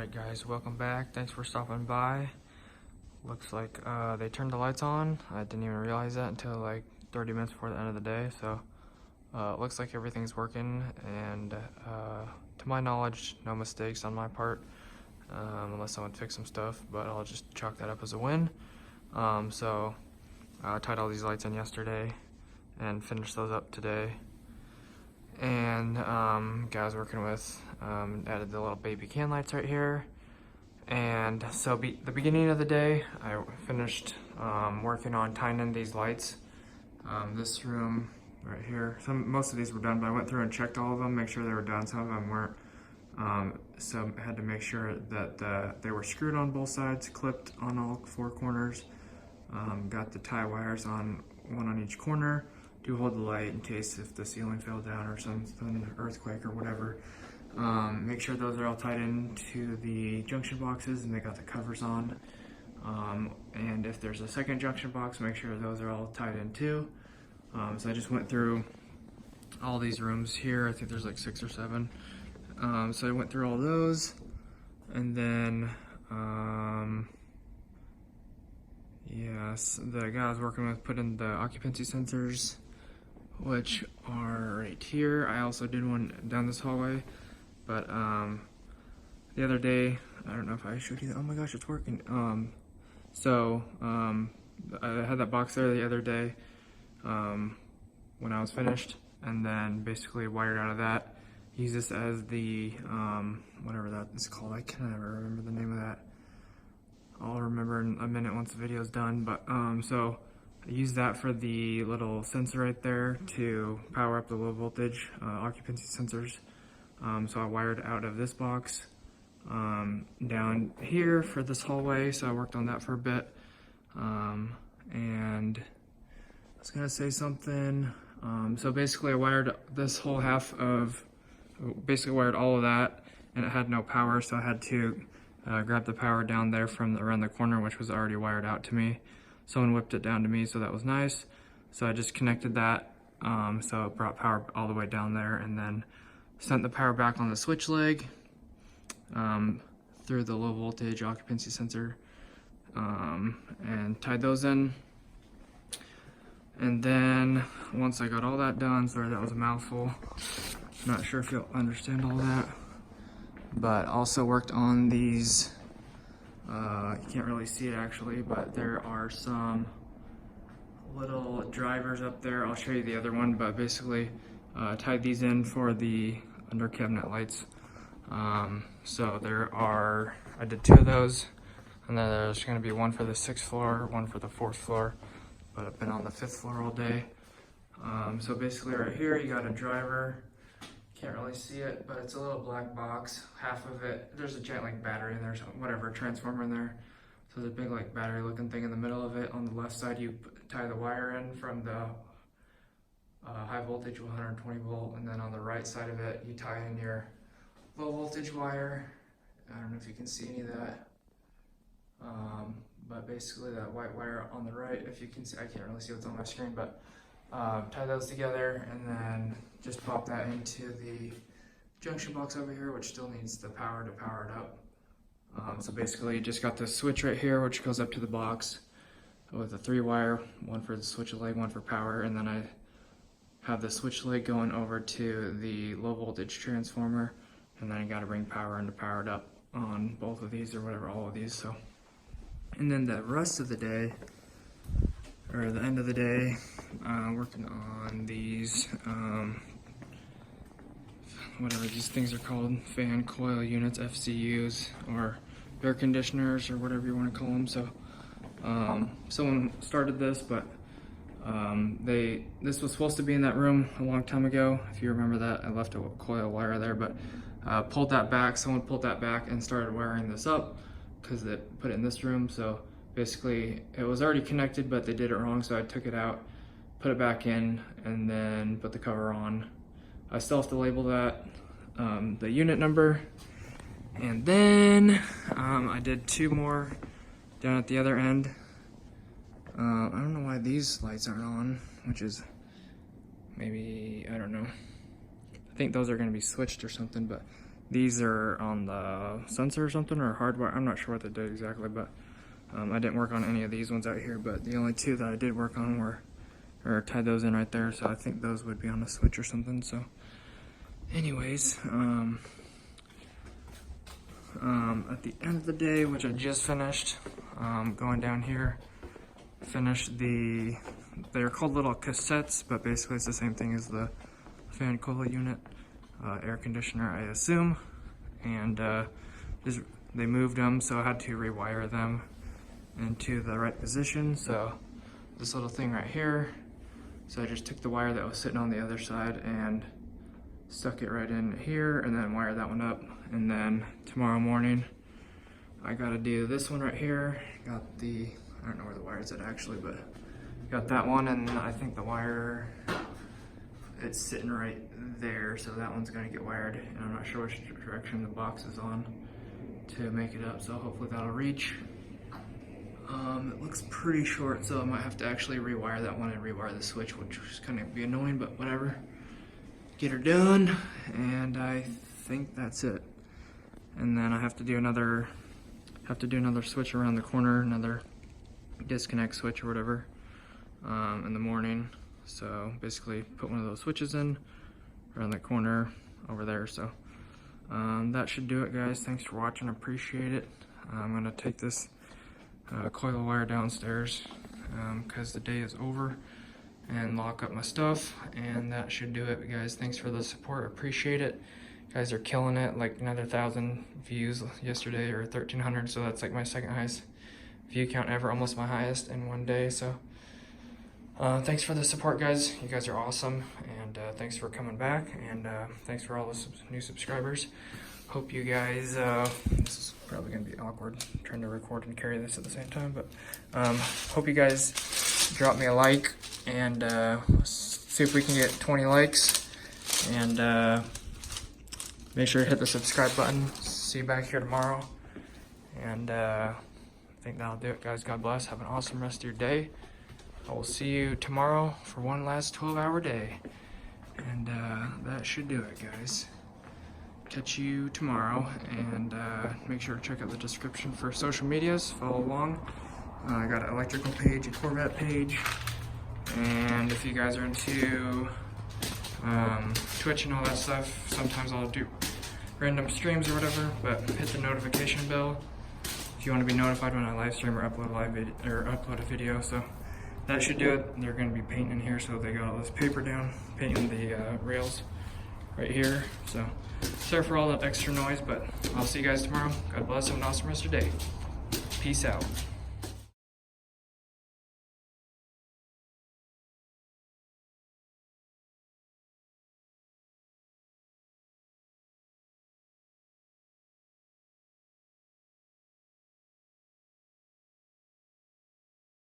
Alright guys, welcome back. Thanks for stopping by. Looks like they turned the lights on. I didn't even realize that until like 30 minutes before the end of the day. So it looks like everything's working, and to my knowledge, no mistakes on my part, unless someone fixed some stuff, but I'll just chalk that up as a win. So I tied all these lights in yesterday and finished those up today. And guys working with added the little baby can lights right here. And so the beginning of the day, I finished working on tying in these lights. This room right here, most of these were done, but I went through and checked all of them, make sure they were done. Some of them weren't. So I had to make sure that they were screwed on both sides, clipped on all four corners. Got the tie wires on, one on each corner to hold the light in case if the ceiling fell down or something, earthquake or whatever. Make sure those are all tied into the junction boxes and they got the covers on. And if there's a second junction box, make sure those are all tied in too. So I just went through all these rooms here. I think there's like 6 or 7. So I went through all those, and then yes, the guy I was working with put in the occupancy sensors, which are right here. I also did one down this hallway, but the other day, I don't know if I showed you that. Oh my gosh, it's working. I had that box there the other day when I was finished, and then basically wired out of that. Use this as the whatever that is called. I can't ever remember the name of that. I'll remember in a minute once the video is done. But so I use that for the little sensor right there to power up the low voltage occupancy sensors. So I wired out of this box down here for this hallway. So I worked on that for a bit. And I was gonna say something. So basically I wired this whole basically wired all of that, and it had no power, so I had to grab the power down there from around the corner, which was already wired out to me. Someone whipped it down to me, so that was nice. So I just connected that, so it brought power all the way down there, and then sent the power back on the switch leg through the low voltage occupancy sensor, and tied those in. And then once I got all that done, sorry that was a mouthful, not sure if you'll understand all that, but also worked on these, you can't really see it actually, but there are some little drivers up there. I'll show you the other one, but basically tied these in for the under cabinet lights. So I did 2 of those, and then there's going to be one for the 6th floor, one for the 4th floor, but I've been on the 5th floor all day. So basically right here you got a driver. Can't really see it, but it's a little black box. Half of it, there's a giant like battery in there, whatever, transformer in there. So there's a big like battery looking thing in the middle of it. On the left side you tie the wire in from the high voltage 120 volt, and then on the right side of it you tie in your low voltage wire. I don't know if you can see any of that, but basically that white wire on the right, if you can see, I can't really see what's on my screen, but tie those together and then just pop that into the junction box over here, which still needs the power to power it up. So basically you just got this switch right here, which goes up to the box with a 3-wire, one for the switch leg, one for power, and then I have the switch leg going over to the low voltage transformer, and then I got to bring power in to power it up on both of these, or whatever, all of these. So, and then the rest of the day, or the end of the day, working on these, whatever these things are called, fan coil units, FCUs, or air conditioners, or whatever you want to call them. So someone started this, but this was supposed to be in that room a long time ago. If you remember that, I left a coil wire there, but pulled that back. Someone pulled that back and started wiring this up because they put it in this room. So basically it was already connected, but they did it wrong, so I took it out, put it back in, and then put the cover on. I still have to label that, the unit number, and then I did 2 more down at the other end. I don't know why these lights aren't on, which is maybe, I don't know. I think those are going to be switched or something, but These are on the sensor or something, or hardwire. I'm not sure what they did exactly, but I didn't work on any of these ones out here, but the only two that I did work on were, or tied those in right there, so I think those would be on a switch or something. So anyways, at the end of the day, which I just finished, going down here, finished they're called little cassettes, but basically it's the same thing as the fan coil unit, air conditioner, I assume, and they moved them, so I had to rewire them into the right position. So this little thing right here, so I just took the wire that was sitting on the other side and stuck it right in here, and then wired that one up. And then tomorrow morning I gotta do this one right here. Got I don't know where the wire is at actually, but got that one, and I think the wire, it's sitting right there, so that one's gonna get wired, and I'm not sure which direction the box is on to make it up, so hopefully that'll reach. It looks pretty short, so I might have to actually rewire that one and rewire the switch, which is kind of be annoying, but whatever. Get her done, and I think that's it. And then I have to do another switch around the corner, another disconnect switch or whatever, in the morning. So basically put one of those switches in around the corner over there. So that should do it, guys. Thanks for watching, appreciate it. I'm gonna take this coil wire downstairs because the day is over, and lock up my stuff, and that should do it, guys. Thanks for the support, appreciate it. You guys are killing it, like another 1,000 views yesterday, or 1,300, so that's like my second highest view count ever, almost my highest in one day. So thanks for the support, guys. You guys are awesome, and thanks for coming back, and thanks for all the new subscribers. Hope you guys, this is probably gonna be awkward trying to record and carry this at the same time, but hope you guys drop me a like, and see if we can get 20 likes, and make sure to hit the subscribe button. See you back here tomorrow, and I think that'll do it, guys. God bless, have an awesome rest of your day. I will see you tomorrow for one last 12-hour day, and that should do it, guys. Catch you tomorrow, and make sure to check out the description for social medias. Follow along. I got an electrical page, a Corvette page, and if you guys are into Twitch and all that stuff, sometimes I'll do random streams or whatever, but hit the notification bell if you want to be notified when I live stream or upload a video. So that should do it. They're going to be painting in here, so they got all this paper down, painting the rails right here. So sorry for all that extra noise, but I'll see you guys tomorrow. God bless, have an awesome rest of your day. Peace out.